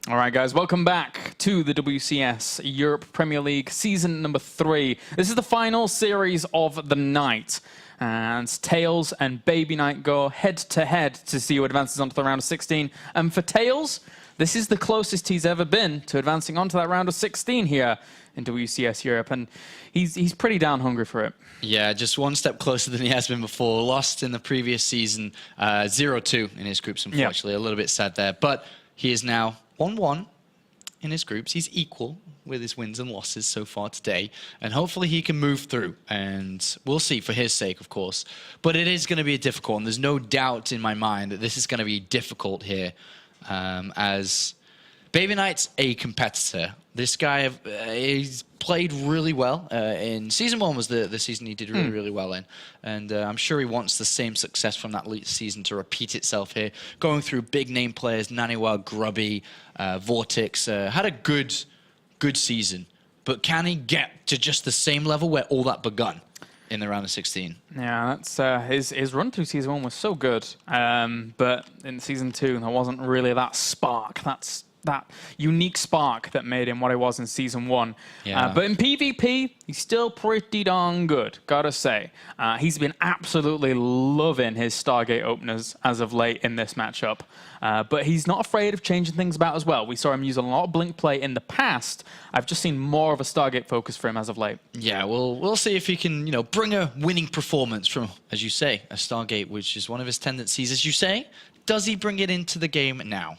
All right, guys, welcome back to the WCS Europe Premier League season number 3. This is the final series of the night. And TAiLS and BabyKnight go head-to-head to see who advances onto the round of 16. And for TAiLS, this is the closest he's ever been to advancing onto that round of 16 here in WCS Europe. And he's pretty down hungry for it. Yeah, just one step closer than he has been before. Lost in the previous season, 0-2 in his groups, unfortunately. Yep. A little bit sad there. But he is now 1-1 in his groups. He's equal with his wins and losses so far today. And hopefully he can move through. And we'll see, for his sake, of course. But it is going to be difficult. And there's no doubt in my mind that this is going to be difficult here. As BabyKnight's a competitor. This guy, he's played really well. In Season 1 was the season he did really well in. And I'm sure he wants the same success from that season to repeat itself here. Going through big name players, Naniwa, Grubby, Vortex. Had a good season. But can he get to just the same level where all that begun in the round of 16? Yeah, that's his run through Season 1 was so good. But in Season 2, there wasn't really that spark. That unique spark that made him what he was in Season 1. Yeah. But in PvP, he's still pretty darn good, gotta say. He's been absolutely loving his Stargate openers as of late in this matchup. But he's not afraid of changing things about as well. We saw him use a lot of Blink play in the past. I've just seen more of a Stargate focus for him as of late. Yeah, we'll see if he can, bring a winning performance from, as you say, a Stargate, which is one of his tendencies, as you say. Does he bring it into the game now?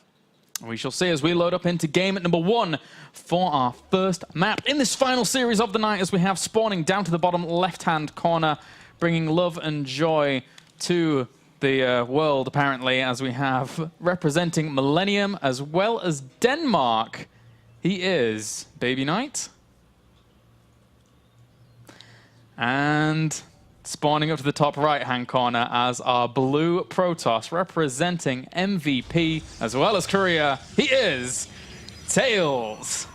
We shall see as we load up into game number 1 for our first map in this final series of the night, as we have spawning down to the bottom left-hand corner, bringing love and joy to the world, apparently, as we have representing Millennium as well as Denmark. He is BabyKnight. And spawning up to the top right-hand corner as our blue Protoss representing MVP as well as Korea. He is TAiLS.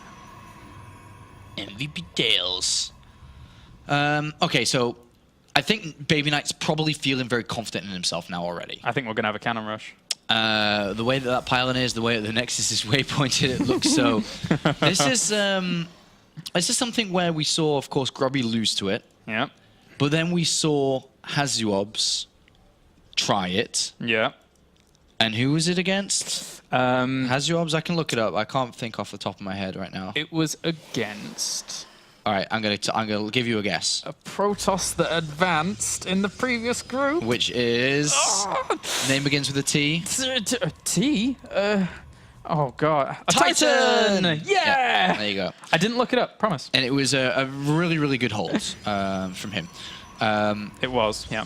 MVP TAiLS. Okay, so I think BabyKnight's probably feeling very confident in himself now already. I think we're going to have a cannon rush. The way that pylon is, the way that the Nexus is waypointed, it looks so. This is something where we saw, of course, Grubby lose to it. Yeah. But then we saw Hazuobs try it. Yeah. And who was it against? Hazuobs, I can look it up. I can't think off the top of my head right now. It was against... All right, I'm gonna give you a guess. A Protoss that advanced in the previous group. Which is... Name begins with a T. T? Oh, God. A Titan! Yeah! There you go. I didn't look it up, promise. And it was a really good hold from him. It was, yeah.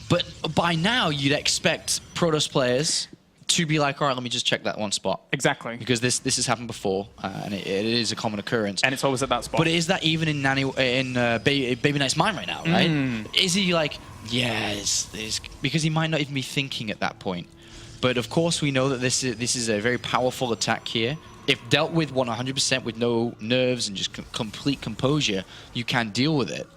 But by now, you'd expect Protoss players to be like, all right, let me just check that one spot. Exactly. Because this has happened before, and it is a common occurrence. And it's always at that spot. But is that even in BabyKnight's mind right now, right? Is he like, yes, because he might not even be thinking at that point. But of course, we know that this is a very powerful attack here. If dealt with 100% with no nerves and just complete composure, you can deal with it.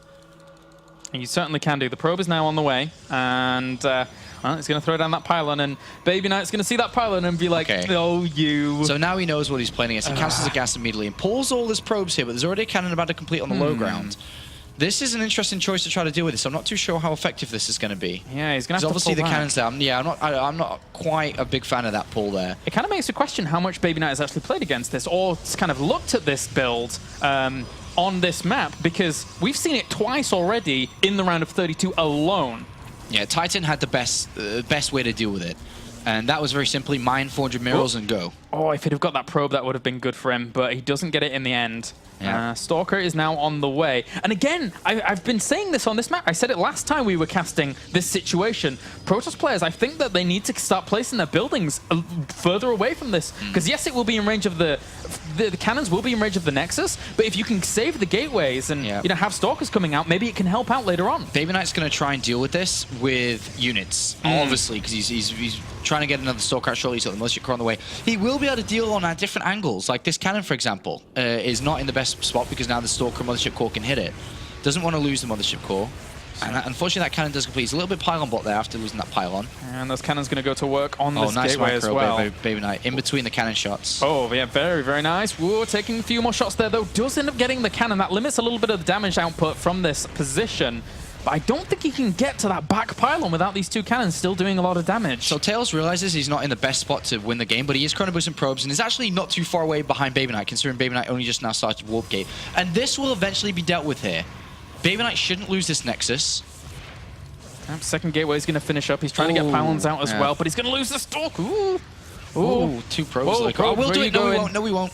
And you certainly can do. The probe is now on the way, and well, it's going to throw down that pylon, and BabyKnight's going to see that pylon and be like, okay. Oh, you. So now he knows what he's playing against. He cancels the gas immediately and pulls all his probes here, but there's already a cannon about to complete on the low ground. This is an interesting choice to try to deal with this. I'm not too sure how effective this is going to be. Yeah, he's going to have to obviously pull the cannon's down. Yeah, I'm not quite a big fan of that pull there. It kind of makes you question how much BabyKnight has actually played against this, or kind of looked at this build on this map, because we've seen it twice already in the round of 32 alone. Yeah, Titan had the best way to deal with it. And that was very simply mine 400 mirrors and go. Oh, if he'd have got that probe, that would have been good for him, but he doesn't get it in the end. Yeah. Stalker is now on the way. And again, I've been saying this on this map. I said it last time we were casting this situation. Protoss players, I think that they need to start placing their buildings further away from this. Because yes, it will be in range of the cannons will be in range of the Nexus, but if you can save the gateways and have Stalkers coming out, maybe it can help out later on. BabyKnight's going to try and deal with this with units, obviously, because he's trying to get another Stalker out shortly. He's got the militia core on the way. He will be able to deal on different angles. Like this cannon, for example, is not in the best spot because now the Stalker mothership core can hit it. Doesn't want to lose the mothership core. And unfortunately, that cannon does complete. He's a little bit pylon bot there after losing that pylon. And this cannon's going to go to work on this nice gateway as well. BabyKnight in between the cannon shots. Oh, yeah, very, very nice. Whoa, taking a few more shots there, though. Does end up getting the cannon. That limits a little bit of the damage output from this position. But I don't think he can get to that back pylon without these two cannons still doing a lot of damage. So TAiLS realizes he's not in the best spot to win the game, but he is chrono boosting probes and is actually not too far away behind BabyKnight, considering BabyKnight only just now started Warp Gate. And this will eventually be dealt with here. BabyKnight shouldn't lose this Nexus. Second gateway is going to finish up. He's trying to get pylons out as well, but he's going to lose the Stalk. Ooh. Ooh, 2 probes. Whoa, probes. We'll do it. No, we won't. No, we won't.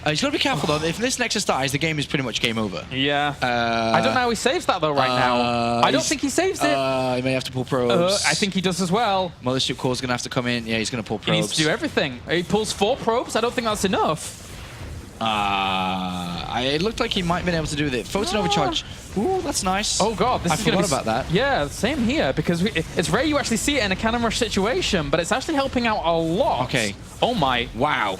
He's got to be careful, though. If this Nexus dies, the game is pretty much game over. Yeah. I don't know how he saves that, though, right now. I don't think he saves it. He may have to pull probes. I think he does as well. Mothership Core is going to have to come in. Yeah, he's going to pull probes. He needs to do everything. He pulls 4 probes. I don't think that's enough. It looked like he might have been able to do with it. Photon overcharge. Ooh, that's nice. Oh, God. I forgot about that. Yeah, same here, because it's rare you actually see it in a cannon rush situation, but it's actually helping out a lot. Okay. Oh, my. Wow.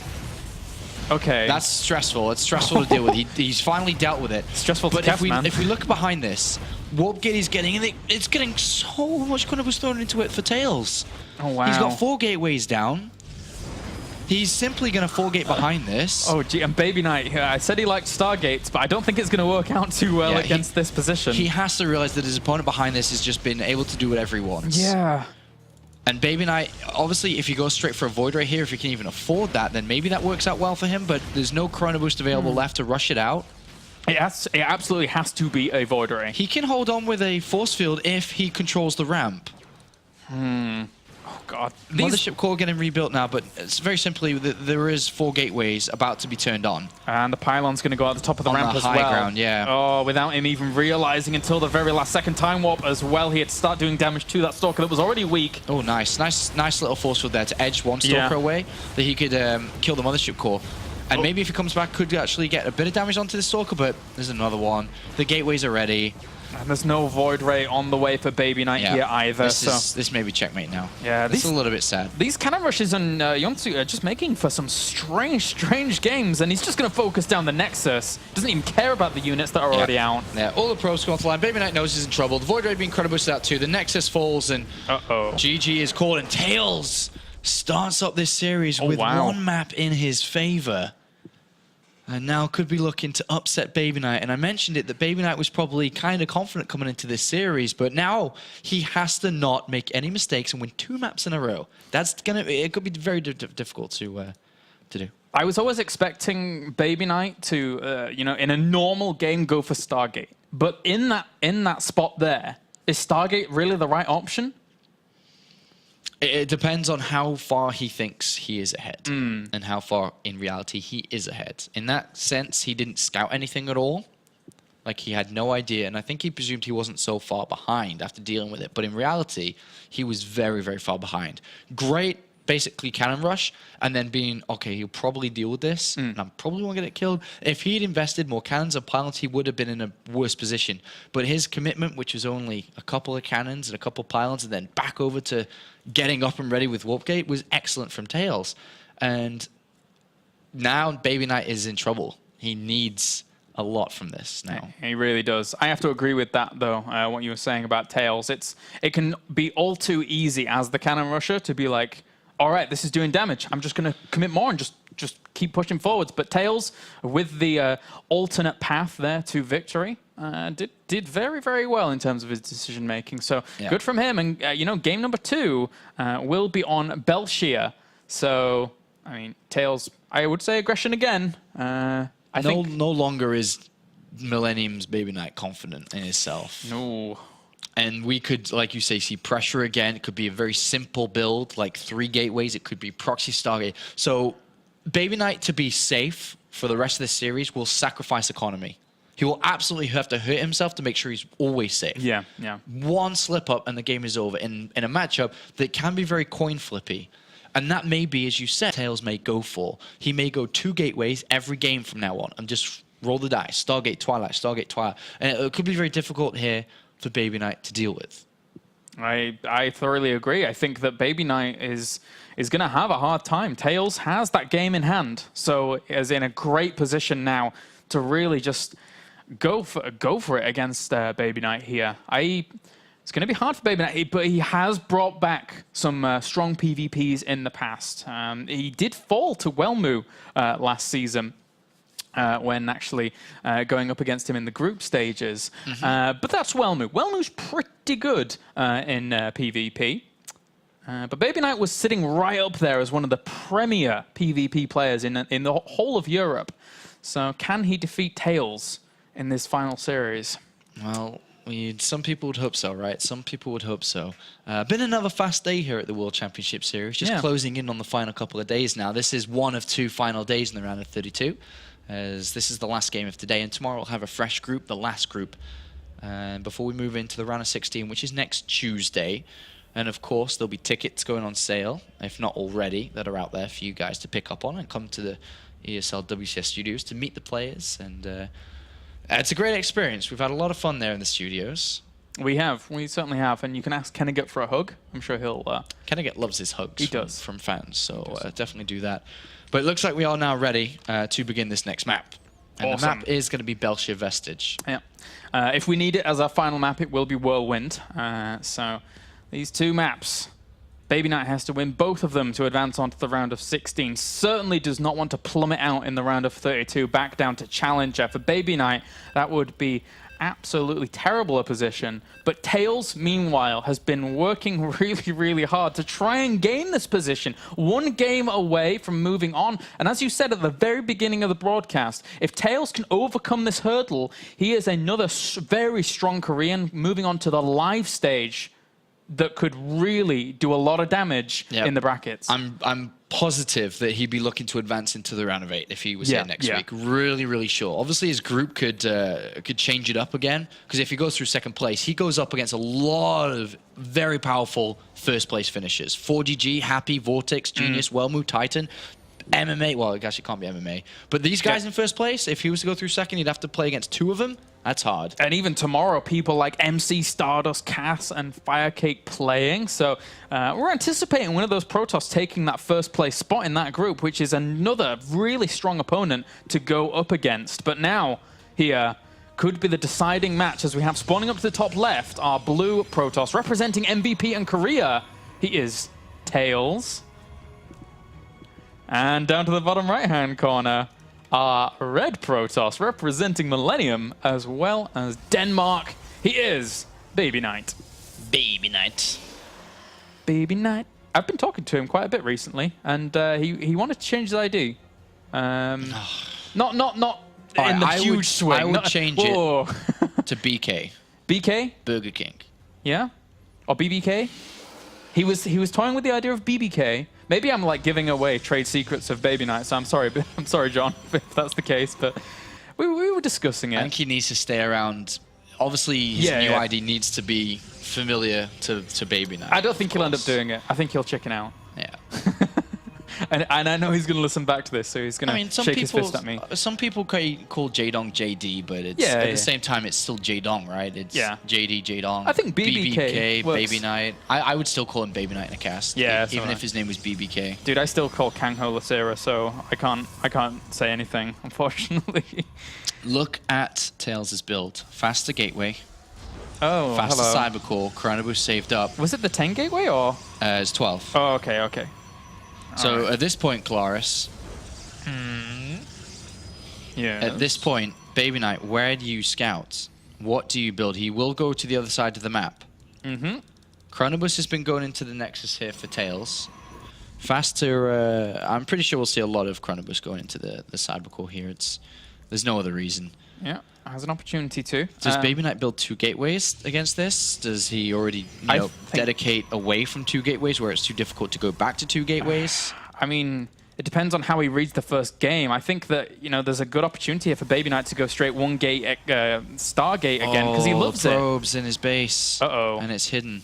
Okay. That's stressful. It's stressful to deal with. He's finally dealt with it. Stressful to but test, man. If we look behind this, Warp Gate is getting, and it's getting so much chrono boost thrown into it for TAiLS. Oh, wow. He's got 4 gateways down. He's simply going to 4-gate behind this. Oh, gee, and BabyKnight, I said he liked Stargates, but I don't think it's going to work out too well against this position. He has to realize that his opponent behind this has just been able to do whatever he wants. Yeah. And BabyKnight, obviously, if he goes straight for a Void right here, if he can even afford that, then maybe that works out well for him, but there's no chrono boost available left to rush it out. It absolutely has to be a Void Ray. He can hold on with a Force Field if he controls the ramp. Oh, God. Mothership Core getting rebuilt now, but it's very simply there is 4 gateways about to be turned on. And the pylon's going to go at the top of the ramp as well. On the high ground, yeah. Oh, without him even realizing until the very last second time warp as well, he had to start doing damage to that Stalker that was already weak. Oh, nice little force field there to edge one Stalker away, that he could kill the Mothership Core. And maybe if he comes back, could actually get a bit of damage onto the Stalker, but there's another one. The gateways are ready. And there's no Void Ray on the way for BabyKnight here either. This may be checkmate now. Yeah, this is a little bit sad. These cannon rushes and Yonsu are just making for some strange games, and he's just going to focus down the Nexus. Doesn't even care about the units that are already out. Yeah, all the probes go off the line. BabyKnight knows he's in trouble. The Void Ray being chrono boosted out too. The Nexus falls, and GG is called, and TAiLS starts up this series with one map in his favor. And now could be looking to upset BabyKnight. And I mentioned it, that BabyKnight was probably kind of confident coming into this series, but now he has to not make any mistakes and win 2 maps in a row. It could be very difficult to do. I was always expecting BabyKnight to, in a normal game, go for Stargate. But in that spot there, is Stargate really the right option? It depends on how far he thinks he is ahead and how far in reality he is ahead. In that sense, he didn't scout anything at all. Like, he had no idea, and I think he presumed he wasn't so far behind after dealing with it. But in reality, he was very, very far behind. Great, basically, cannon rush, and then being, okay, he'll probably deal with this, and I probably won't get it killed. If he'd invested more cannons and pylons, he would have been in a worse position. But his commitment, which was only a couple of cannons and a couple of pylons, and then back over to getting up and ready with Warp Gate, was excellent from TAiLS. And now BabyKnight is in trouble. He needs a lot from this now. He really does. I have to agree with that, though, what you were saying about TAiLS. It can be all too easy as the cannon rusher to be like, all right, this is doing damage. I'm just going to commit more and just keep pushing forwards. But TAiLS, with the alternate path there to victory, did very, very well in terms of his decision making. So good from him. And game number 2 will be on Belshir. So I mean, TAiLS, I would say aggression again. I think no longer is Millennium's BabyKnight confident in himself. No. And we could, like you say, see pressure again. It could be a very simple build, like 3 gateways. It could be proxy Stargate. So BabyKnight, to be safe for the rest of this series, will sacrifice economy. He will absolutely have to hurt himself to make sure he's always safe. Yeah. One slip up and the game is over in a matchup that can be very coin flippy. And that may be, as you said, TAiLS may go for. He may go 2 gateways every game from now on and just roll the dice. Stargate, Twilight, Stargate, Twilight. And it could be very difficult here for BabyKnight to deal with. I thoroughly agree. I think that BabyKnight is going to have a hard time. TAiLS has that game in hand, so is in a great position now to really just go for it against BabyKnight here. It's going to be hard for BabyKnight, but he has brought back some strong PvPs in the past. He did fall to Wellmu last season when actually going up against him in the group stages. But that's Wellmu. Wellmu's pretty good in PvP. But BabyKnight was sitting right up there as one of the premier PvP players in the whole of Europe. So can he defeat TAiLS in this final series? Well, some people would hope so, right? Some people would hope so. Been another fast day here at the World Championship Series, just closing in on the final couple of days now. This is one of 2 final days in the round of 32, as this is the last game of today, and tomorrow we'll have a fresh group, the last group, before we move into the round of 16, which is next Tuesday. And of course, there'll be tickets going on sale, if not already, that are out there for you guys to pick up on and come to the ESL WCS studios to meet the players. And it's a great experience. We've had a lot of fun there in the studios. We certainly have. And you can ask Kennegat for a hug. I'm sure he'll... Kennegat loves his hugs from fans, so definitely do that. But it looks like we are now ready to begin this next map. And the map is going to be Belshire Vestige. Yeah. If we need it as our final map, it will be Whirlwind. So these 2 maps, BabyKnight has to win both of them to advance onto the round of 16. Certainly does not want to plummet out in the round of 32, back down to Challenger. For BabyKnight, that would be absolutely terrible a position. But TAiLS, meanwhile, has been working really, really hard to try and gain this position. 1 game away from moving on. And as you said at the very beginning of the broadcast, if TAiLS can overcome this hurdle, he is another very strong Korean moving on to the live stage that could really do a lot of damage in the brackets. I'm positive that he'd be looking to advance into the round of 8 if he was here next week. Really, really sure. Obviously, his group could change it up again, because if he goes through 2nd place, he goes up against a lot of very powerful first-place finishers. 4GG, Happy, Vortex, Genius, Wellmu, Titan, MMA. Well, I guess it can't be MMA. But these guys in 1st place, if he was to go through 2nd, he'd have to play against 2 of them. That's hard. And even tomorrow, people like MC, Stardust, Cass, and Firecake playing. So we're anticipating one of those Protoss taking that 1st place spot in that group, which is another really strong opponent to go up against. But now, here, could be the deciding match, as we have spawning up to the top left, our blue Protoss representing MVP and Korea. He is TAiLS. And down to the bottom right-hand corner, our red Protoss representing Millennium as well as Denmark. He is BabyKnight. BabyKnight. I've been talking to him quite a bit recently, and he wanted to change his ID. Not in the huge swing. I would change it to BK. BK? Burger King. Yeah? Or BBK? He was toying with the idea of BBK. Maybe I'm like giving away trade secrets of BabyKnight, so I'm sorry, John, if that's the case. But we were discussing it. I think he needs to stay around. Obviously, his new ID needs to be familiar to BabyKnight. I don't think he'll end up doing it. I think he'll chicken out. Yeah. And I know he's going to listen back to this, so he's going to shake his fist at me. Some people call Jaedong JD, but it's, at the same time, it's still Jaedong, right? It's JD, Jaedong. I think BBK BabyKnight. I would still call him BabyKnight in a cast. Yeah, even if his name was BBK. Dude, I still call Kangho Lasera, so I can't say anything, unfortunately. Look at TAiLS' build. Faster gateway. Oh, faster cybercore. Chronoboost saved up. Was it the 10 gateway or? It's 12. Oh, okay. So at this point, Claris. Yeah. At this point, BabyKnight, where do you scout? What do you build? He will go to the other side of the map. Chronobus has been going into the Nexus here for TAiLS. Faster, I'm pretty sure we'll see a lot of Chronobus going into the cybercore here. There's no other reason. Yeah, has an opportunity to. Does BabyKnight build 2 gateways against this? Does he already dedicate away from 2 gateways where it's too difficult to go back to 2 gateways? I mean, it depends on how he reads the first game. I think that, there's a good opportunity here for BabyKnight to go straight 1 gate, Stargate again, because he loves it. Probes in his base. And it's hidden.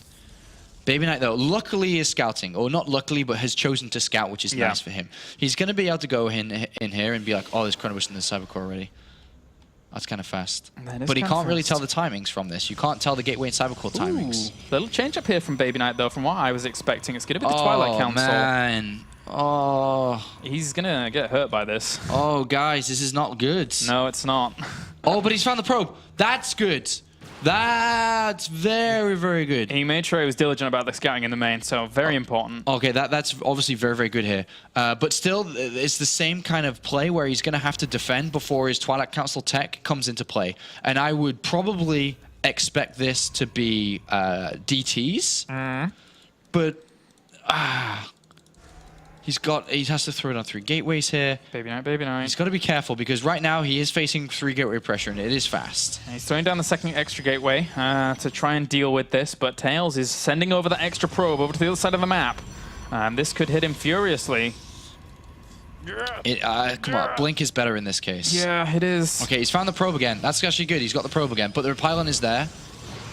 BabyKnight, though, luckily is scouting. Or not luckily, but has chosen to scout, which is nice for him. He's going to be able to go in here and be like, oh, there's Chronobus in the cybercore already. That's kind of fast. But he can't really tell the timings from this. You can't tell the gateway and cybercore timings. Little change up here from BabyKnight, though, from what I was expecting. It's going to be the Twilight Council. Man. Oh. He's going to get hurt by this. Oh, guys, this is not good. No, it's not. Oh, but he's found the probe. That's good. That's very, very good. He made sure he was diligent about the scouting in the main, so very important. Okay, that's obviously very, very good here. But still, it's the same kind of play where he's going to have to defend before his Twilight Council tech comes into play. And I would probably expect this to be DTs. But he has to throw it on 3 gateways here. BabyKnight. He's got to be careful because right now he is facing 3 gateway pressure and it is fast. And he's throwing down the second extra gateway to try and deal with this, but TAiLS is sending over that extra probe over to the other side of the map. This could hit him furiously. Come on, Blink is better in this case. Yeah, it is. Okay, he's found the probe again. That's actually good. He's got the probe again, but the pylon is there.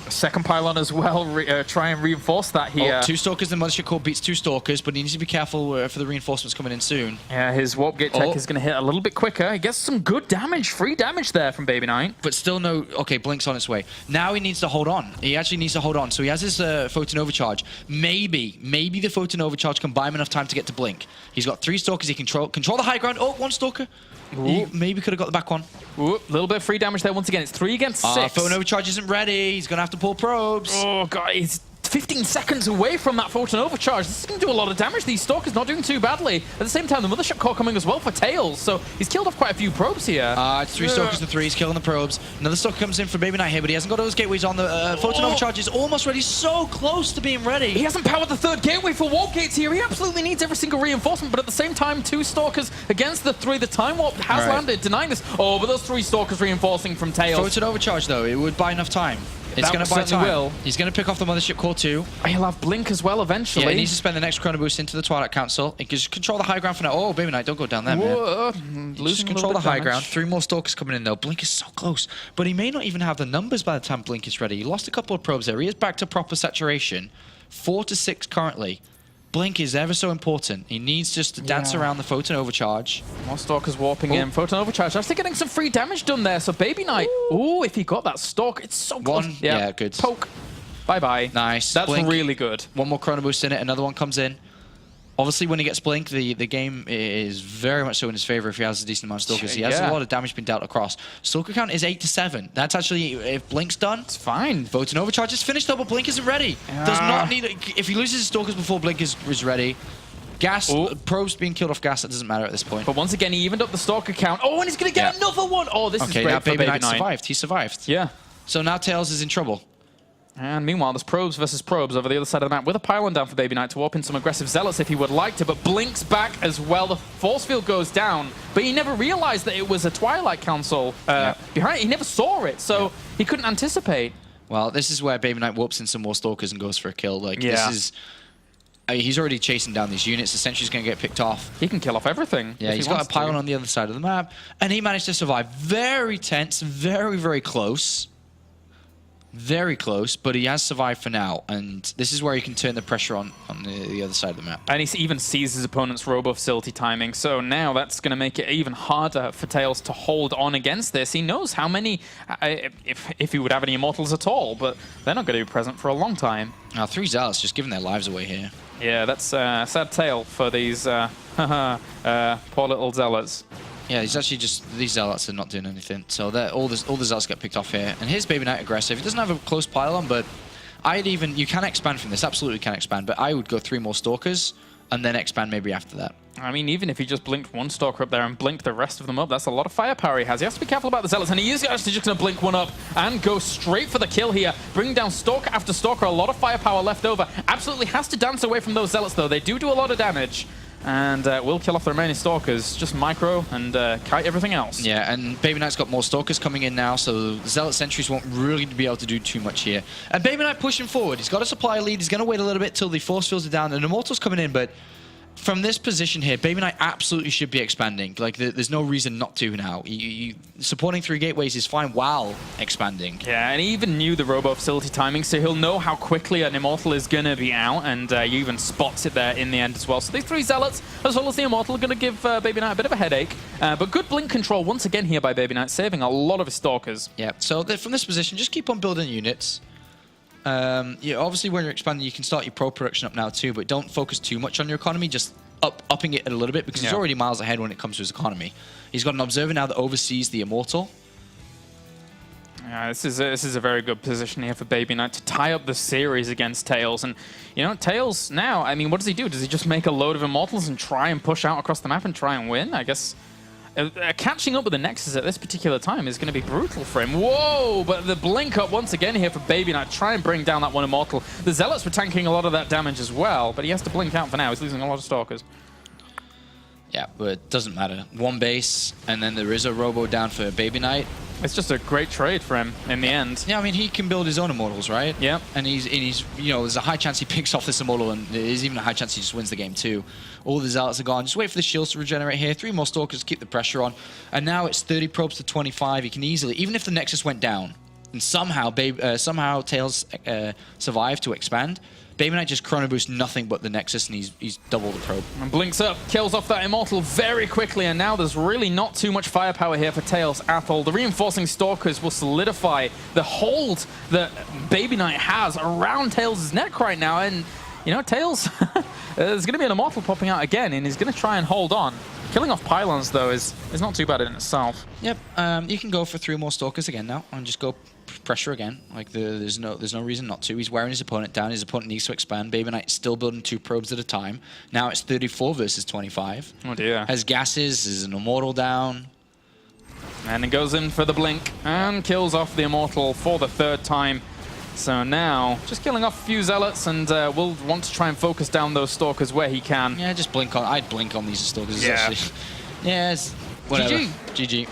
Second pylon as well, try and reinforce that here. 2 Stalkers, the Mothership Core beats 2 Stalkers, but he needs to be careful for the reinforcements coming in soon. Yeah, his Warp Gate tech is going to hit a little bit quicker. He gets some good damage, free damage there from BabyKnight. But still no... Okay, Blink's on its way. Now he needs to hold on. He actually needs to hold on. So he has his Photon Overcharge. Maybe the Photon Overcharge can buy him enough time to get to Blink. He's got 3 Stalkers. He can control the high ground. Oh, 1 Stalker. He maybe could have got the back one. A little bit of free damage there once again. It's 3 against 6. Photon Overcharge isn't ready. He's going to have to pull probes. Oh, God. He's 15 seconds away from that Photon Overcharge. This is going to do a lot of damage. These Stalkers not doing too badly. At the same time, the Mothership Core coming as well for TAiLS. So he's killed off quite a few probes here. It's 3 Stalkers to 3. He's killing the probes. Another Stalker comes in for BabyKnight here, but he hasn't got those gateways on. The Photon Overcharge is almost ready. So close to being ready. He hasn't powered the 3rd gateway for Warp Gates here. He absolutely needs every single reinforcement, but at the same time, 2 Stalkers against the 3. The Time Warp has landed, denying this. Oh, but those 3 Stalkers reinforcing from TAiLS. Photon Overcharge, though, it would buy enough time. It's going to buy time. He's going to pick off the Mothership Core too. He'll have Blink as well eventually. Yeah, he needs to spend the next Chrono Boost into the Twilight Council. He can just control the high ground for now. Oh, BabyKnight, don't go down there, man. Just control the high ground. 3 more Stalkers coming in, though. Blink is so close. But he may not even have the numbers by the time Blink is ready. He lost a couple of probes there. He is back to proper saturation. 4 to 6 currently. Blink is ever so important. He needs just to dance around the Photon Overcharge. More Stalkers warping in. Photon Overcharge actually getting some free damage done there. So BabyKnight, ooh, if he got that Stalk, it's so close. Yeah, good. Poke. Bye-bye. Nice. That's Blink. really good. 1 more Chrono Boost in it. Another one comes in. Obviously, when he gets Blink, the game is very much so in his favor if he has a decent amount of Stalkers. He has a lot of damage being dealt across. Stalker count is 8 to 7. That's actually, if Blink's done, it's fine. Photon Overcharge is finished though, but Blink isn't ready. Does not need it. If he loses his Stalkers before Blink is ready, Gas, probes being killed off gas, it doesn't matter at this point. But once again, he evened up the Stalker count. Oh, and he's going to get another one. Oh, this is great now for BabyKnight BabyKnight. survived. He survived. Yeah. So now TAiLS is in trouble. And meanwhile, there's probes versus probes over the other side of the map with a pylon down for BabyKnight to warp in some aggressive zealots if he would like to, but Blink's back as well. The force field goes down, but he never realized that it was a Twilight Council behind it. He never saw it, so he couldn't anticipate. Well, this is where BabyKnight warps in some more Stalkers and goes for a kill. Like, this is... I mean, he's already chasing down these units. The Sentry's going to get picked off. He can kill off everything. Yeah, he's got a pylon on the other side of the map, and he managed to survive. Very tense, very, very close. Very close, but he has survived for now, and this is where he can turn the pressure on the other side of the map. And he even sees his opponent's robo facility timing, so now that's going to make it even harder for TAiLS to hold on against this. He knows how many, if he would have any Immortals at all, but they're not going to be present for a long time. Now, 3 Zealots just giving their lives away here. Yeah, that's a sad tale for these poor little Zealots. Yeah, he's actually just... These Zealots are not doing anything. So all the Zealots get picked off here. And here's BabyKnight aggressive. He doesn't have a close pylon, but I'd even... You can expand from this. Absolutely can expand. But I would go 3 more Stalkers and then expand maybe after that. I mean, even if he just blinked 1 Stalker up there and blinked the rest of them up, that's a lot of firepower he has. He has to be careful about the Zealots, and he is actually just going to blink 1 up and go straight for the kill here. Bringing down Stalker after Stalker, a lot of firepower left over. Absolutely has to dance away from those Zealots, though. They do a lot of damage. And will kill off the remaining Stalkers, just micro and kite everything else. Yeah, and BabyKnight's got more Stalkers coming in now, so the Zealot Sentries won't really be able to do too much here. And BabyKnight pushing forward. He's got a supply lead. He's going to wait a little bit till the force fields are down, and Immortal's coming in, but from this position here, BabyKnight absolutely should be expanding. Like, there's no reason not to now. Supporting 3 gateways is fine while expanding. Yeah, and he even knew the robo facility timing, so he'll know how quickly an Immortal is going to be out, and he even spots it there in the end as well. So these 3 Zealots, as well as the Immortal, are going to give BabyKnight a bit of a headache. But good blink control once again here by BabyKnight, saving a lot of his Stalkers. Yeah, so from this position, just keep on building units. Yeah, obviously, when you're expanding, you can start your pro production up now too, but don't focus too much on your economy. Just upping it a little bit because he's already miles ahead when it comes to his economy. He's got an Observer now that oversees the Immortal. Yeah, this is a very good position here for BabyKnight to tie up the series against TAiLS. And, you know, TAiLS now, I mean, what does he do? Does he just make a load of Immortals and try and push out across the map and try and win? I guess catching up with the Nexus at this particular time is going to be brutal for him. Whoa! But the blink up once again here for BabyKnight. Try and bring down that one Immortal. The Zealots were tanking a lot of that damage as well, but he has to blink out for now. He's losing a lot of Stalkers. Yeah, but it doesn't matter. One base, and then there is a Robo down for BabyKnight. It's just a great trade for him in the end. Yeah, I mean, he can build his own Immortals, right? Yeah. And he's you know, there's a high chance he picks off this Immortal, and there's even a high chance he just wins the game too. All the Zealots are gone. Just wait for the shields to regenerate here. 3 more Stalkers to keep the pressure on. And now it's 30 probes to 25. He can easily, even if the Nexus went down, and somehow TAiLS survived to expand, BabyKnight just chrono boosts nothing but the Nexus, and he's double the probe. And blinks up, kills off that Immortal very quickly, and now there's really not too much firepower here for TAiLS at all. The reinforcing Stalkers will solidify the hold that BabyKnight has around TAiLS' neck right now, and, you know, TAiLS, there's going to be an Immortal popping out again, and he's going to try and hold on. Killing off pylons, though, is not too bad in itself. Yep, you can go for 3 more Stalkers again now, and just go pressure again. Like there's no reason not to. He's wearing his opponent down. His opponent needs to expand. BabyKnight's still building 2 probes at a time. Now it's 34 versus 25. Oh dear. Has gases. Is an Immortal down. And it goes in for the blink and kills off the Immortal for the 3rd time. So now, just killing off a few Zealots, and we'll want to try and focus down those Stalkers where he can. Yeah, just blink on. I'd blink on these Stalkers. Yeah. Yeah, it's whatever. GG.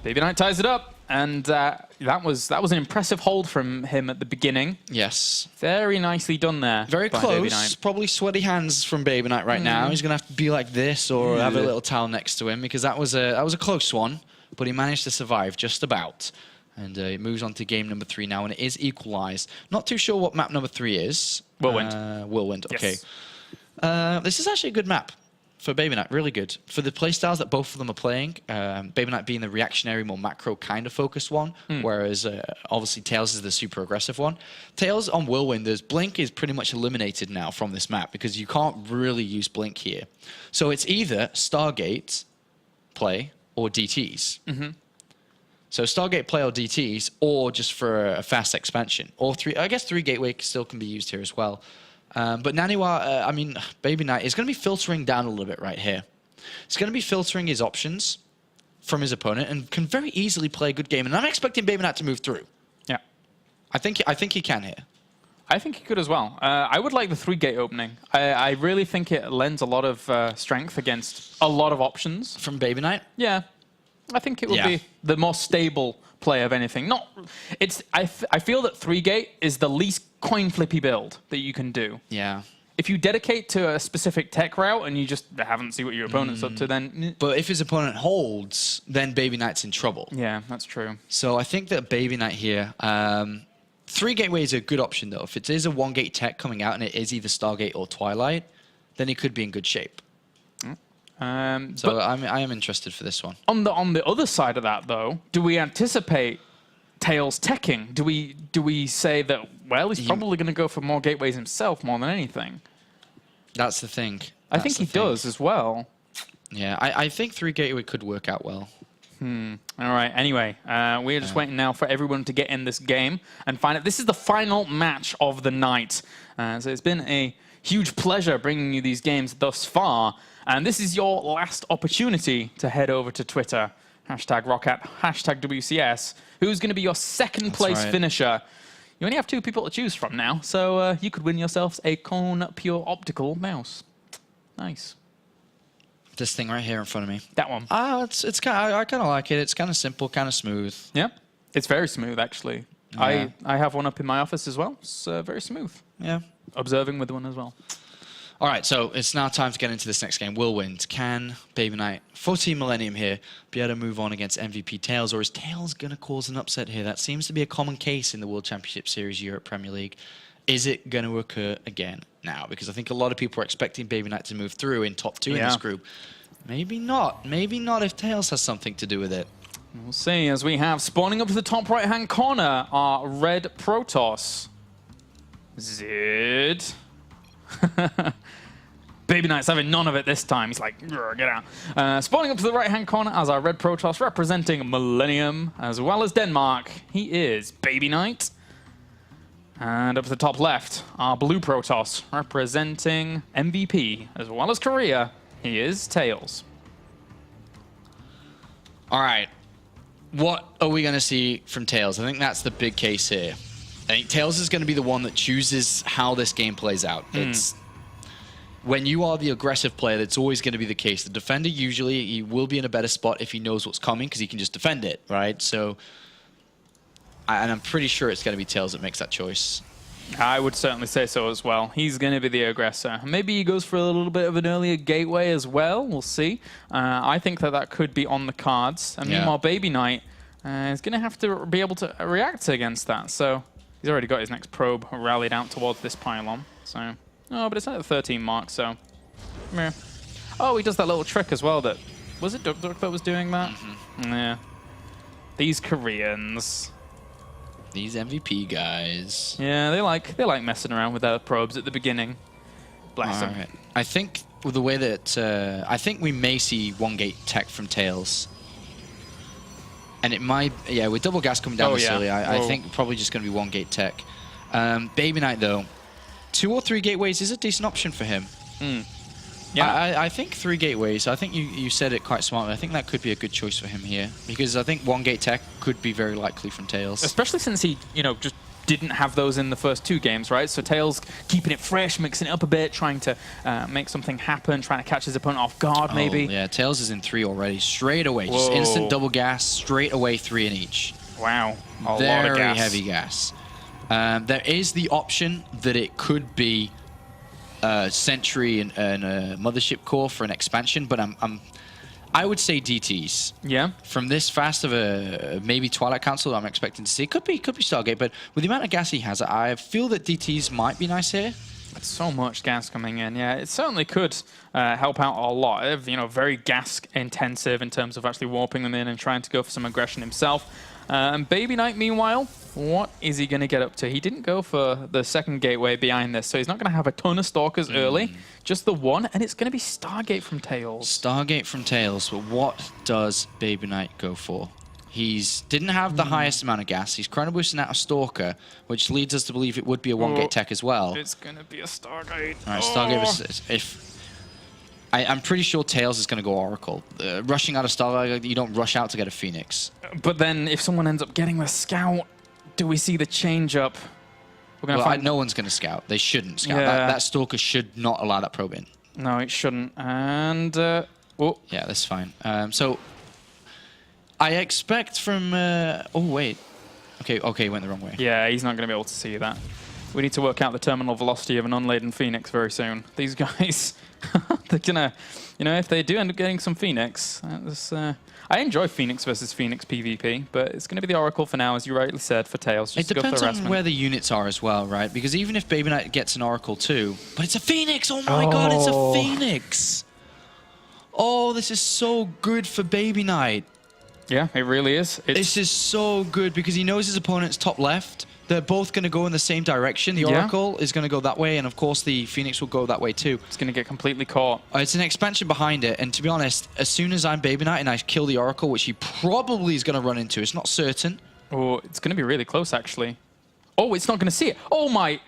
BabyKnight ties it up. And that was an impressive hold from him at the beginning. Yes. Very nicely done there. Very close. Probably sweaty hands from BabyKnight right now. He's going to have to be like this or have a little towel next to him because that was a close one. But he managed to survive just about. And it moves on to game number 3 now, and it is equalized. Not too sure what map number 3 is. Whirlwind. Whirlwind, okay. Yes. This is actually a good map for BabyKnight, really good. For the playstyles that both of them are playing, BabyKnight being the reactionary, more macro kind of focused one, whereas obviously TAiLS is the super aggressive one. TAiLS on Whirlwind, there's Blink is pretty much eliminated now from this map because you can't really use Blink here. So it's either Stargate play or DTs. So Stargate play or DTs, or just for a fast expansion. Or 3, I guess 3 Gateway still can be used here as well. But Naniwa, I mean, BabyKnight is going to be filtering down a little bit right here. He's going to be filtering his options from his opponent and can very easily play a good game. And I'm expecting BabyKnight to move through. Yeah. I think he can here. I think he could as well. I would like the 3-gate opening. I really think it lends a lot of strength against a lot of options. From BabyKnight? Yeah. I think it would be the more stable play of anything. I feel that 3-gate is the least coin flippy build that you can do. Yeah. If you dedicate to a specific tech route and you just haven't seen what your opponent's up to, then... But if his opponent holds, then BabyKnight's in trouble. Yeah, that's true. So I think that BabyKnight here... 3 Gateway is a good option, though. If it is a 1-gate tech coming out and it is either Stargate or Twilight, then he could be in good shape. So I am interested for this one. On the other side of that, though, do we anticipate TAiLS teching? Do we say that, well, he's probably going to go for more gateways himself more than anything? That's the thing. I think he does as well. Yeah, I think 3 Gateway could work out well. All right. Anyway, we're just waiting now for everyone to get in this game and find out. This is the final match of the night. So it's been a huge pleasure bringing you these games thus far. And this is your last opportunity to head over to Twitter. #Roccat, #WCS. Who's going to be your second place finisher? You only have 2 people to choose from now. So you could win yourselves a Kone Pure Optical mouse. Nice. This thing right here in front of me. That one. It's kind of, I kind of like it. It's kind of simple, kind of smooth. Yeah, it's very smooth actually. Yeah. I have one up in my office as well. It's very smooth. Yeah. Observing with one as well. All right, so it's now time to get into this next game. Whirlwind. Can BabyKnight, 14 Millennium here, be able to move on against MVP TAiLS, or is TAiLS going to cause an upset here? That seems to be a common case in the World Championship Series Europe Premier League. Is it going to occur again now? Because I think a lot of people are expecting BabyKnight to move through in top 2 in this group. Maybe not. Maybe not if TAiLS has something to do with it. We'll see as we have spawning up to the top right-hand corner our red Protoss. Zid. BabyKnight's having none of it this time. He's like, get out. Spawning up to the right-hand corner as our red Protoss representing Millennium, as well as Denmark. He is BabyKnight. And up to the top left, our blue Protoss representing MVP, as well as Korea. He is TAiLS. All right. What are we going to see from TAiLS? I think that's the big case here. I think TAiLS is going to be the one that chooses how this game plays out. It's when you are the aggressive player, that's always going to be the case. The defender usually he will be in a better spot if he knows what's coming because he can just defend it, right? So, and I'm pretty sure it's going to be TAiLS that makes that choice. I would certainly say so as well. He's going to be the aggressor. Maybe he goes for a little bit of an earlier gateway as well. We'll see. I think that could be on the cards. And meanwhile, BabyKnight is going to have to be able to react against that. So he's already got his next probe rallied out towards this pylon. So, oh, but it's at the 13 mark. So, meh. Oh, he does that little trick as well. That was it. Duck that was doing that. Yeah. These Koreans. These MVP guys. Yeah, they like messing around with their probes at the beginning. Bless them. Right. I think with the way that I think we may see one gate tech from TAiLS, and it might with double gas coming down this early. I think probably just going to be one gate tech. BabyKnight though, 2 or 3 gateways is a decent option for him. Yeah, I think 3 gateways. I think you said it quite smartly. I think that could be a good choice for him here because I think 1 gate tech could be very likely from TAiLS. Especially since he, just didn't have those in the first 2 games, right? So TAiLS keeping it fresh, mixing it up a bit, trying to make something happen, trying to catch his opponent off guard, maybe. Yeah, TAiLS is in 3 already, straight away. Just instant double gas, straight away 3 in each. Wow, a lot of Very gas. heavy gas. There is the option that it could be Sentry and a Mothership Core for an expansion, but I would say DTs. Yeah. From this fast of a maybe Twilight Council I'm expecting to see. It could be Stargate, but with the amount of gas he has, I feel that DTs might be nice here. That's so much gas coming in. Yeah, it certainly could help out a lot. Very gas intensive in terms of actually warping them in and trying to go for some aggression himself. And BabyKnight, meanwhile, what is he going to get up to? He didn't go for the second gateway behind this, so he's not going to have a ton of Stalkers early. Just the one, and it's going to be Stargate from TAiLS. Stargate from TAiLS, but what does BabyKnight go for? He's didn't have the highest amount of gas. He's chrono boosting out a Stalker, which leads us to believe it would be a 1-gate tech as well. It's going to be a Stargate. All right, Stargate. I'm pretty sure TAiLS is going to go Oracle. Rushing out of Stargate, you don't rush out to get a Phoenix. But then if someone ends up getting the Scout, do we see the change up? No one's going to Scout. They shouldn't Scout. Yeah. That Stalker should not allow that probe in. No, it shouldn't. And, yeah, that's fine. So, I expect from... oh, wait. Okay, went the wrong way. Yeah, he's not going to be able to see that. We need to work out the terminal velocity of an unladen Phoenix very soon. These guys, they're going to... if they do end up getting some Phoenix, I enjoy Phoenix versus Phoenix PvP, but it's going to be the Oracle for now, as you rightly said, for TAiLS. It depends on where the units are as well, right? Because even if BabyKnight gets an Oracle too, but it's a Phoenix! Oh my god, it's a Phoenix! Oh, this is so good for BabyKnight. Yeah, it really is. This is so good because he knows his opponent's top left. They're both going to go in the same direction. The Oracle is going to go that way, and of course the Phoenix will go that way too. It's going to get completely caught. It's an expansion behind it, and to be honest, as soon as I'm BabyKnight and I kill the Oracle, which he probably is going to run into, it's not certain. Oh, it's going to be really close, actually. Oh, it's not going to see it. Oh, my...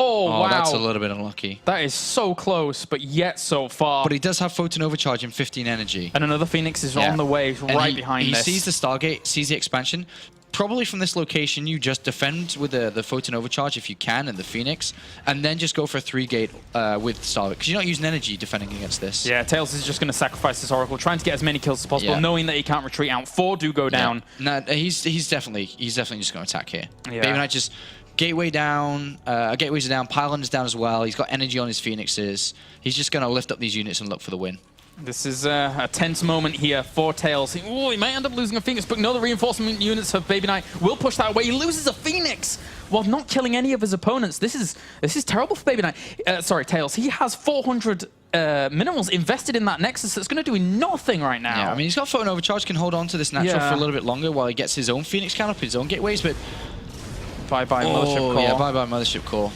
Oh, wow. That's a little bit unlucky. That is so close, but yet so far. But he does have Photon Overcharge and 15 energy. And another Phoenix is on the way right behind this. He sees the Stargate, sees the expansion. Probably from this location, you just defend with the Photon Overcharge if you can and the Phoenix, and then just go for a 3-gate with Stargate, because you're not using energy defending against this. Yeah, TAiLS is just going to sacrifice this Oracle, trying to get as many kills as possible, knowing that he can't retreat out. 4 do go down. No, he's definitely just going to attack here. Yeah. BabyKnight just gateway down, gateways are down, pylon is down as well. He's got energy on his Phoenixes. He's just going to lift up these units and look for the win. This is a tense moment here for TAiLS. He might end up losing a Phoenix, but no, the reinforcement units of BabyKnight will push that away. He loses a Phoenix while not killing any of his opponents. This is terrible for BabyKnight. Sorry, TAiLS. He has 400 minerals invested in that Nexus that's going to do nothing right now. Yeah, I mean, he's got Photon Overcharge, can hold on to this natural for a little bit longer while he gets his own Phoenix count up, his own gateways, but... Bye-bye Mothership Core. Yeah, bye-bye Mothership Core.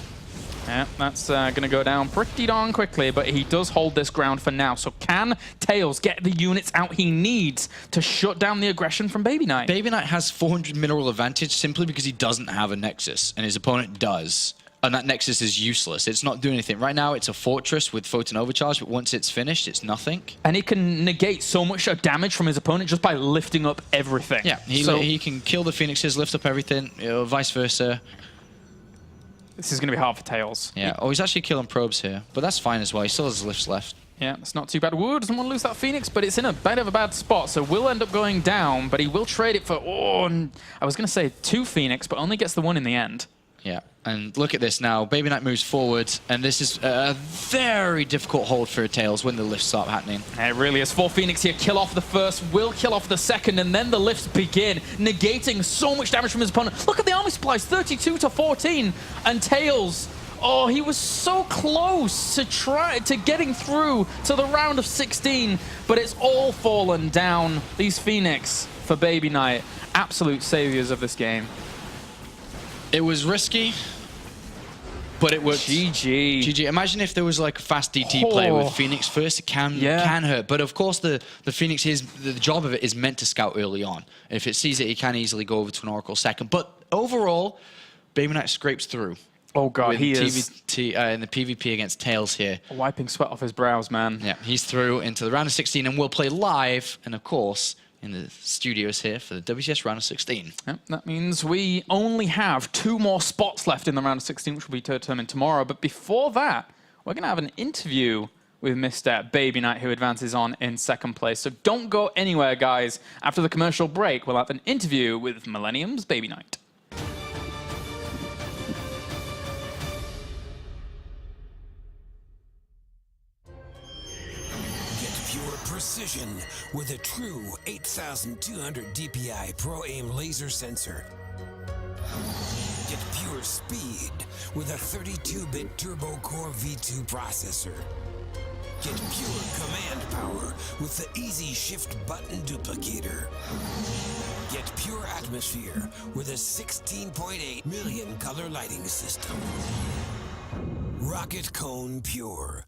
Yeah, that's going to go down pretty darn quickly, but he does hold this ground for now. So can TAiLS get the units out he needs to shut down the aggression from BabyKnight? BabyKnight has 400 mineral advantage simply because he doesn't have a Nexus, and his opponent does. And that Nexus is useless. It's not doing anything. Right now, it's a fortress with Photon Overcharge, but once it's finished, it's nothing. And he can negate so much damage from his opponent just by lifting up everything. Yeah, he can kill the Phoenixes, lift up everything, vice versa. This is going to be hard for TAiLS. Yeah, oh, he's actually killing probes here, but that's fine as well. He still has lifts left. Yeah, it's not too bad. Woo doesn't want to lose that Phoenix, but it's in a bit of a bad spot, so will end up going down, but he will trade it for, I was going to say 2 Phoenix, but only gets the 1 in the end. Yeah, and look at this now. BabyKnight moves forward, and this is a very difficult hold for TAiLS when the lifts start happening. It really is. 4 Phoenix here, kill off the first, will kill off the second, and then the lifts begin, negating so much damage from his opponent. Look at the army supplies, 32 to 14, and TAiLS, oh, he was so close to getting through to the round of 16, but it's all fallen down. These Phoenix for BabyKnight, absolute saviors of this game. It was risky, but it was GG. GG. Imagine if there was like a fast DT play with Phoenix first. It can hurt, but of course the Phoenix the job of it is meant to scout early on. If it sees it, it can easily go over to an Oracle second. But overall, BabyKnight scrapes through. Oh god, he is in the PvP against TAiLS here. Wiping sweat off his brows, man. Yeah, he's through into the round of 16, and we'll play live, and of course, in the studios here for the WCS round of 16. Yep, that means we only have 2 more spots left in the round of 16, which will be determined tomorrow. But before that, we're going to have an interview with Mr. BabyKnight, who advances on in 2nd place. So don't go anywhere, guys. After the commercial break, we'll have an interview with Millennium's BabyKnight. Precision with a true 8200 DPI Pro Aim laser sensor. Get pure speed with a 32-bit Turbo Core V2 processor. Get pure command power with the Easy Shift button duplicator. Get pure atmosphere with a 16.8 million color lighting system. Rocket Cone Pure.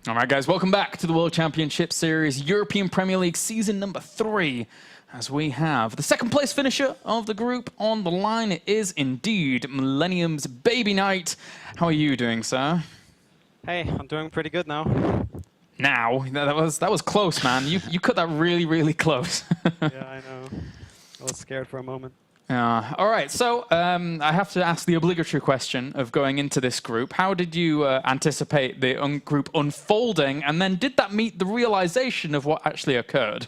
All right, guys, welcome back to the World Championship Series European Premier League season number 3. As we have the 2nd place finisher of the group on the line. It is indeed Millennium's BabyKnight. How are you doing, sir? Hey, I'm doing pretty good now. Now? That was close, man. You cut that really, really close. Yeah, I know. I was scared for a moment. All right, so I have to ask the obligatory question of going into this group. How did you anticipate the group unfolding, and then did that meet the realization of what actually occurred?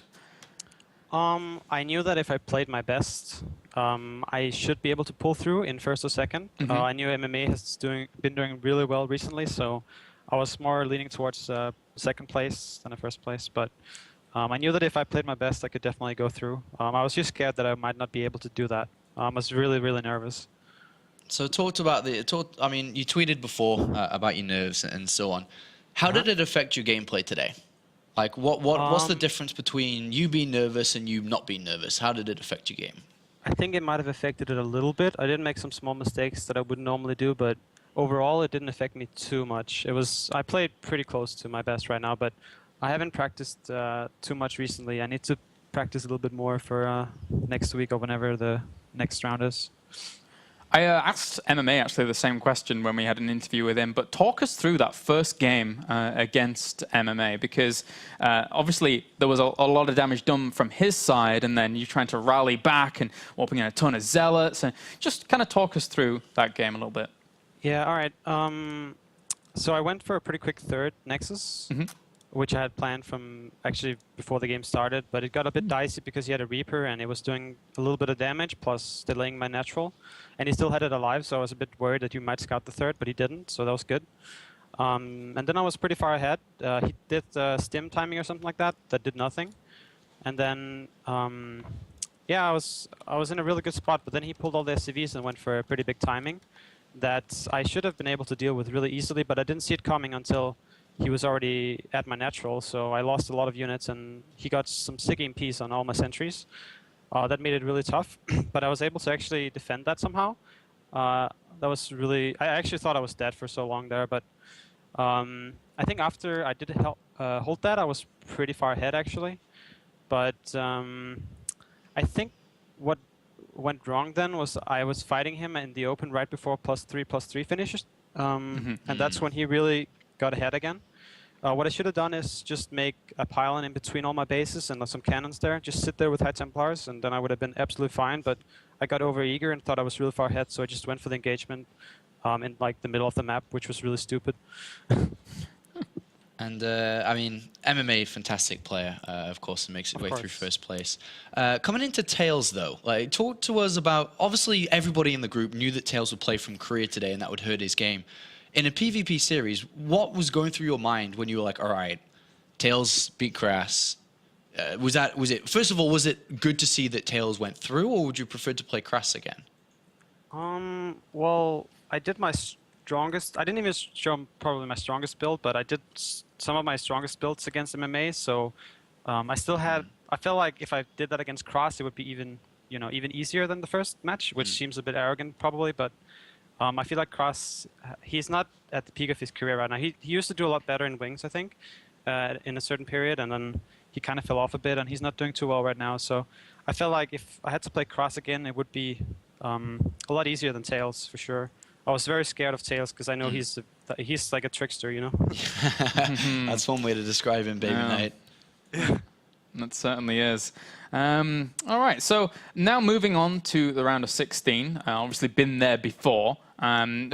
I knew that if I played my best, I should be able to pull through in 1st or 2nd. I knew MMA has been doing really well recently, so I was more leaning towards second place than a first place, but I knew that if I played my best, I could definitely go through. I was just scared that I might not be able to do that. I was really, really nervous. So I mean, you tweeted before about your nerves and so on. How did it affect your gameplay today? Like, what's the difference between you being nervous and you not being nervous? How did it affect your game? I think it might have affected it a little bit. I did make some small mistakes that I wouldn't normally do, but overall, it didn't affect me too much. I played pretty close to my best right now, but I haven't practiced too much recently. I need to practice a little bit more for next week or whenever the next round is. I asked MMA actually the same question when we had an interview with him, but talk us through that first game against MMA, because obviously there was a lot of damage done from his side, and then you trying to rally back and opening a ton of zealots, and just kind of talk us through that game a little bit. Yeah, all right. So I went for a pretty quick third Nexus, which I had planned from actually before the game started, but it got a bit dicey because he had a Reaper and it was doing a little bit of damage plus delaying my natural, and he still had it alive, so I was a bit worried that you might scout the third, but he didn't, so that was good. And then I was pretty far ahead. He did stim timing or something like that did nothing, and then yeah, I was in a really good spot, but then he pulled all the SCVs and went for a pretty big timing that I should have been able to deal with really easily, but I didn't see it coming until he was already at my natural, so I lost a lot of units, and he got some sick EMPs on all my sentries. That made it really tough, but I was able to actually defend that somehow. That was really... I actually thought I was dead for so long there, but I think after I did hold that, I was pretty far ahead, actually. But I think what went wrong then was I was fighting him in the open right before +3/+3 finishes, and that's when he really got ahead again. What I should have done is just make a pylon in between all my bases and some cannons there. Just sit there with High Templars, and then I would have been absolutely fine. But I got over eager and thought I was really far ahead, so I just went for the engagement in like the middle of the map, which was really stupid. And I mean, MMA, fantastic player, of course, and makes its way through first place. Coming into TAiLS, though, like, talk to us about. Obviously, everybody in the group knew that TAiLS would play from Korea today, and that would hurt his game. In a PvP series, what was going through your mind when you were like, all right, TAiLS beat Crass? First of all, was it good to see that TAiLS went through, or would you prefer to play Crass again? Well, I did my strongest. I didn't even show probably my strongest build, but I did some of my strongest builds against MMA. So I still had. I felt like if I did that against Cross, it would be even easier than the first match, which seems a bit arrogant probably, but. I feel like Cross, he's not at the peak of his career right now. He used to do a lot better in Wings, I think, in a certain period, and then he kind of fell off a bit, and he's not doing too well right now. So I felt like if I had to play Cross again, it would be a lot easier than TAiLS, for sure. I was very scared of TAiLS because I know he's like a trickster, you know? That's one way to describe him, BabyKnight. Yeah. That certainly is. All right, so now moving on to the round of 16. Obviously been there before.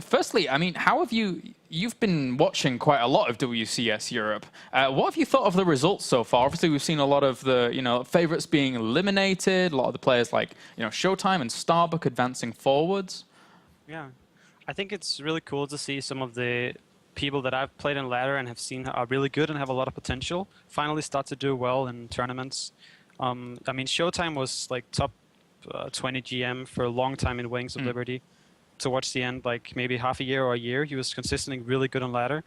Firstly, I mean, how have you've been watching quite a lot of WCS Europe. What have you thought of the results so far? Obviously, we've seen a lot of the favorites being eliminated, a lot of the players like Showtime and Starbuck advancing forwards. Yeah, I think it's really cool to see some of the people that I've played in ladder and have seen are really good and have a lot of potential finally start to do well in tournaments. I mean, Showtime was like top 20 GM for a long time in Wings of Liberty. Towards the end, like maybe half a year or a year, he was consistently really good on ladder.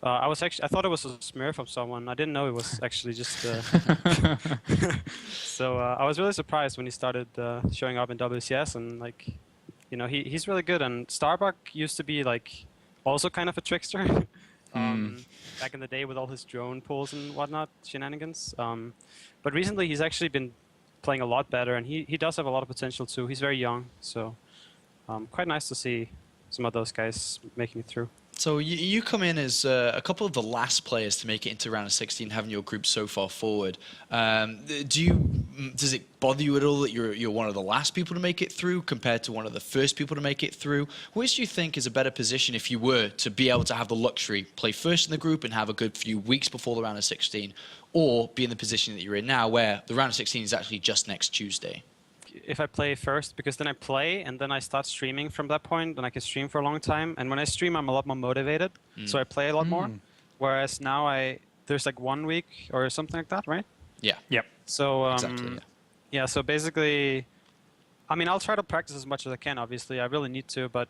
I thought it was a smurf of someone. I didn't know it was actually just. So I was really surprised when he started showing up in WCS, and like, he's really good. And Starbuck used to be like also kind of a trickster back in the day with all his drone pulls and whatnot shenanigans. But recently he's actually been playing a lot better, and he does have a lot of potential too. He's very young, so quite nice to see some of those guys making it through. So you come in as a couple of the last players to make it into round of 16, having your group so far forward. Does it bother you at all that you're one of the last people to make it through compared to one of the first people to make it through? Which do you think is a better position if you were to be able to have the luxury, play first in the group and have a good few weeks before the round of 16, or be in the position that you're in now where the round of 16 is actually just next Tuesday? if I play first, because then I play and then I start streaming from that point, and I can stream for a long time. And when I stream, I'm a lot more motivated, so I play a lot more. Whereas now there's like 1 week or something like that, right? Yeah. Yep. So Exactly, yeah. So basically, I mean, I'll try to practice as much as I can. Obviously, I really need to, but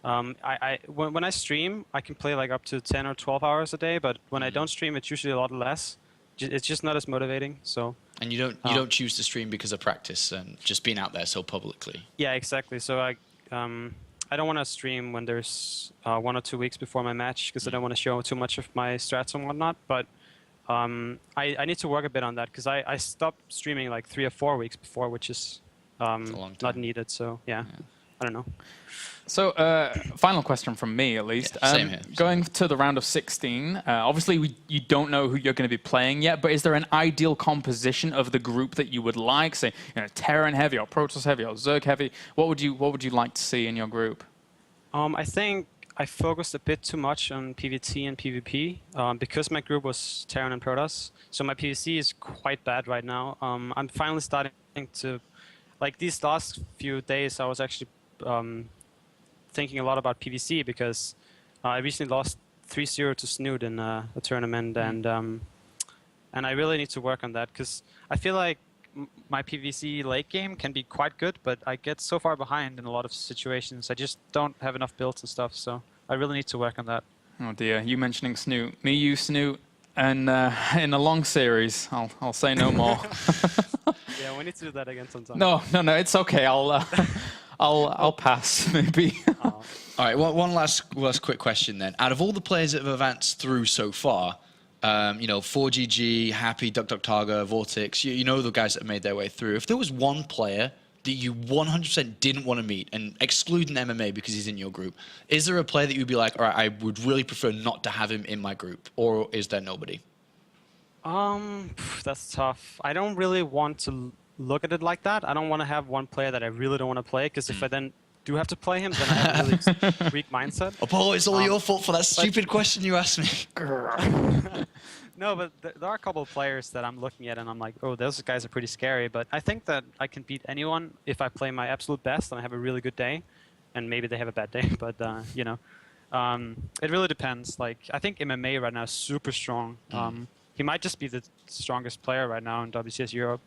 when I stream, I can play like up to 10 or 12 hours a day. But when I don't stream, it's usually a lot less. It's just not as motivating. So. And you don't choose to stream because of practice and just being out there so publicly. Yeah, exactly. So I don't want to stream when there's 1 or 2 weeks before my match, because I don't want to show too much of my strats and whatnot. But I need to work a bit on that, because I stopped streaming like 3 or 4 weeks before, which is not needed. So yeah, I don't know. So, final question from me, at least. Same here. Going to the round of 16, obviously you don't know who you're going to be playing yet, but is there an ideal composition of the group that you would like? Say, Terran heavy, or Protoss heavy, or Zerg heavy. What would you like to see in your group? I think I focused a bit too much on PvT and PvP because my group was Terran and Protoss. So my PvC is quite bad right now. I'm finally starting to, like these last few days, I was actually thinking a lot about PvC, because I recently lost 3-0 to Snood in a tournament, and I really need to work on that, because I feel like my PvC late game can be quite good, but I get so far behind in a lot of situations. I just don't have enough builds and stuff, so I really need to work on that. Oh dear, you mentioning Snoot. Me, you, Snoot, and in a long series. I'll say no more. Yeah, we need to do that again sometime. No, it's okay. I'll pass, maybe. All right, one last quick question then. Out of all the players that have advanced through so far, 4GG, Happy, DuckDuckTarga, Vortex, you know the guys that have made their way through. If there was one player that you 100% didn't want to meet, and excluding MMA because he's in your group, is there a player that you'd be like, all right, I would really prefer not to have him in my group, or is there nobody? That's tough. I don't really want to look at it like that. I don't want to have one player that I really don't want to play, because if I then do have to play him, then I have a really weak mindset. Apollo, it's all your fault for that stupid question you asked me. No, but there are a couple of players that I'm looking at and I'm like, oh, those guys are pretty scary. But I think that I can beat anyone if I play my absolute best and I have a really good day. And maybe they have a bad day, but it really depends. Like, I think MMA right now is super strong. He might just be the strongest player right now in WCS Europe.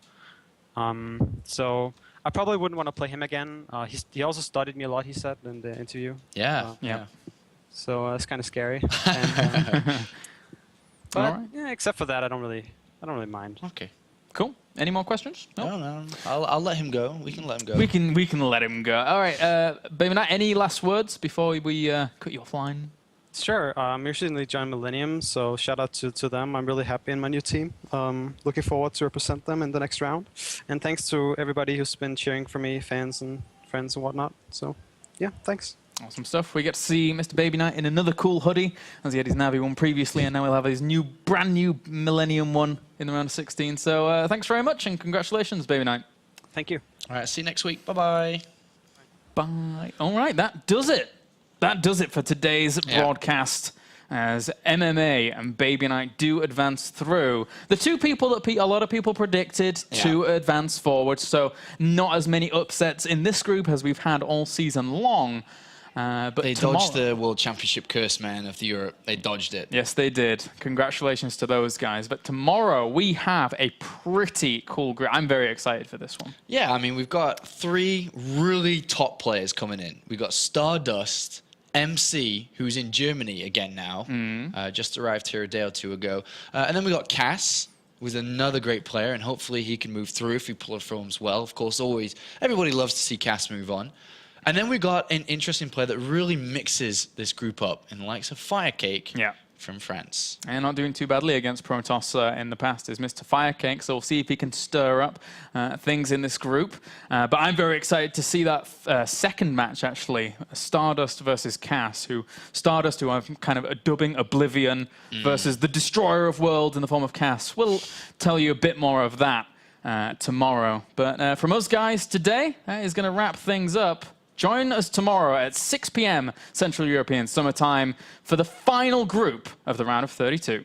So I probably wouldn't want to play him again. He also studied me a lot, he said in the interview. Yeah. So it's kind of scary. And, but right. yeah, except for that, I don't really mind. Okay. Cool. Any more questions? No. I'll let him go. We can let him go. We can let him go. All right, BabyKnight, any last words before we cut you offline? Sure. I'm recently joined Millennium, so shout out to them. I'm really happy in my new team. Looking forward to represent them in the next round. And thanks to everybody who's been cheering for me, fans and friends and whatnot. So yeah, thanks. Awesome stuff. We get to see Mr. BabyKnight in another cool hoodie, as he had his Navi one previously, and now he'll have his brand new Millennium one in the round of 16. So thanks very much, and congratulations, BabyKnight. Thank you. All right, see you next week. Bye-bye. Bye. All right, that does it. That does it for today's broadcast, as MMA and BabyKnight do advance through. The two people that a lot of people predicted to advance forward, so not as many upsets in this group as we've had all season long. But they dodged the World Championship curse, man, of the Europe. They dodged it. Yes, they did. Congratulations to those guys. But tomorrow we have a pretty cool group. I'm very excited for this one. Yeah, I mean, we've got 3 really top players coming in. We've got Stardust, MC, who's in Germany again now, just arrived here a day or 2 ago. And then we got Cass, who's another great player, and hopefully he can move through if he performs well. Of course, always, everybody loves to see Cass move on. And then we got an interesting player that really mixes this group up in the likes of Firecake from France. And not doing too badly against Protoss in the past is Mr. Firecake, so we'll see if he can stir up things in this group. But I'm very excited to see that second match, actually, Stardust versus Cass, Stardust, who I'm kind of dubbing Oblivion, versus the Destroyer of Worlds in the form of Cass. We'll tell you a bit more of that tomorrow. But from us guys today, that is going to wrap things up. Join us tomorrow at 6 p.m. Central European Summer Time for the final group of the round of 32.